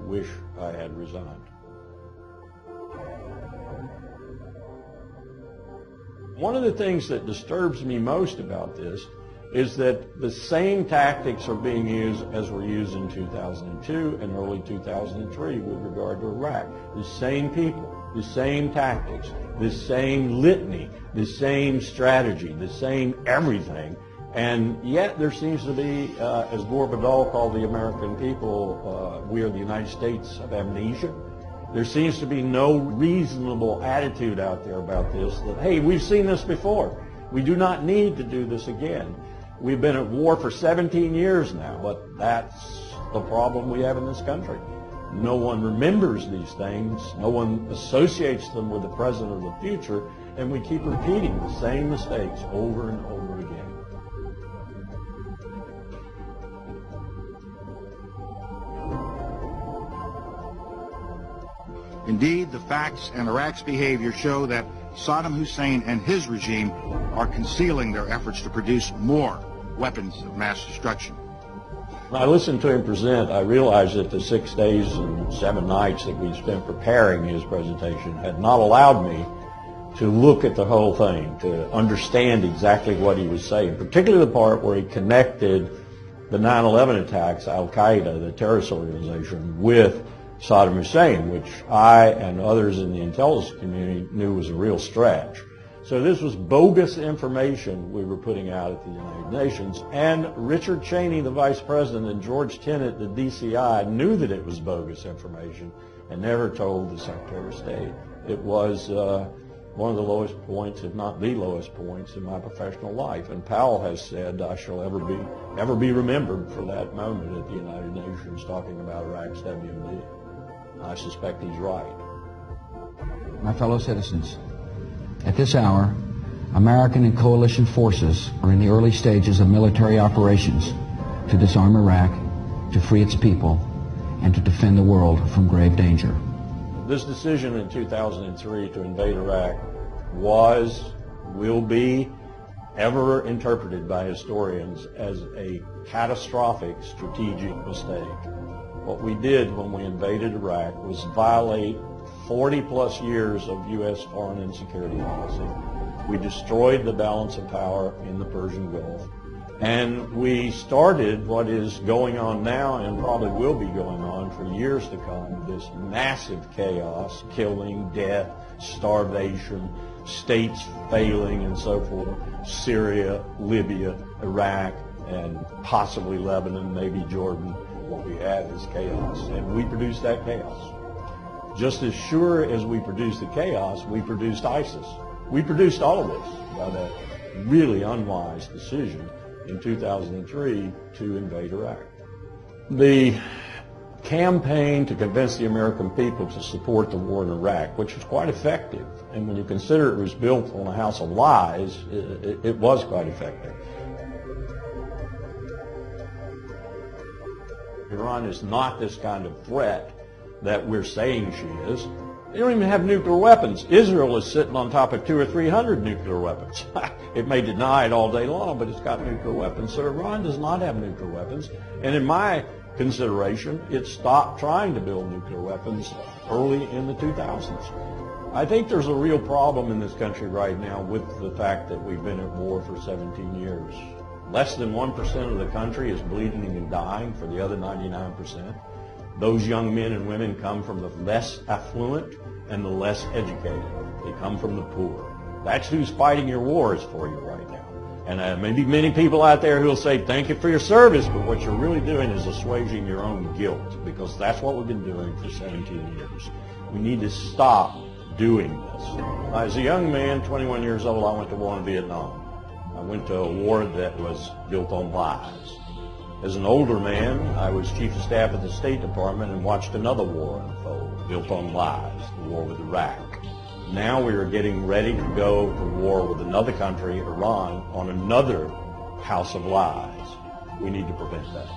wish I had resigned. One of the things that disturbs me most about this is that the same tactics are being used as were used in 2002 and early 2003 with regard to Iraq. The same people, the same tactics, the same litany, the same strategy, the same everything. And yet there seems to be, as Gore Vidal called the American people, we are the United States of amnesia. There seems to be no reasonable attitude out there about this, that, hey, we've seen this before. We do not need to do this again. We've been at war for 17 years now, but that's the problem we have in this country. No one remembers these things. No one associates them with the present or the future, and we keep repeating the same mistakes over and over again. Indeed, the facts and Iraq's behavior show that Saddam Hussein and his regime are concealing their efforts to produce more weapons of mass destruction. When I listened to him present, I realized that the 6 days and 7 nights that we spent preparing his presentation had not allowed me to look at the whole thing, to understand exactly what he was saying, particularly the part where he connected the 9/11 attacks, Al-Qaeda, the terrorist organization, with Saddam Hussein, which I and others in the intelligence community knew was a real stretch. So this was bogus information we were putting out at the United Nations, and Richard Cheney, the Vice President, and George Tenet, the DCI, knew that it was bogus information and never told the Secretary of State. It was one of the lowest points, if not the lowest points, in my professional life. And Powell has said I shall ever be remembered for that moment at the United Nations talking about Iraq's WMD. I suspect he's right. My fellow citizens, at this hour, American and coalition forces are in the early stages of military operations to disarm Iraq, to free its people, and to defend the world from grave danger. This decision in 2003 to invade Iraq will be ever interpreted by historians as a catastrophic strategic mistake. What we did when we invaded Iraq was violate 40-plus years of U.S. foreign and security policy. We destroyed the balance of power in the Persian Gulf. And we started what is going on now and probably will be going on for years to come, this massive chaos, killing, death, starvation, states failing and so forth, Syria, Libya, Iraq, and possibly Lebanon, maybe Jordan. What we have is chaos, and we produced that chaos. Just as sure as we produced the chaos, we produced ISIS. We produced all of this by that really unwise decision in 2003 to invade Iraq. The campaign to convince the American people to support the war in Iraq, which was quite effective, and when you consider it was built on a house of lies, it was quite effective. Iran is not this kind of threat that we're saying she is. They don't even have nuclear weapons. Israel is sitting on top of 200 or 300 nuclear weapons. It may deny it all day long, but it's got nuclear weapons. So Iran does not have nuclear weapons. And in my consideration, it stopped trying to build nuclear weapons early in the 2000s. I think there's a real problem in this country right now with the fact that we've been at war for 17 years. Less than 1% of the country is bleeding and dying for the other 99%. Those young men and women come from the less affluent and the less educated. They come from the poor. That's who's fighting your wars for you right now. And maybe many people out there who will say, thank you for your service, but what you're really doing is assuaging your own guilt, because that's what we've been doing for 17 years. We need to stop doing this. As a young man, 21 years old, I went to war in Vietnam. I went to a war that was built on lies. As an older man, I was chief of staff at the State Department and watched another war unfold, built on lies, the war with Iraq. Now we are getting ready to go to war with another country, Iran, on another house of lies. We need to prevent that.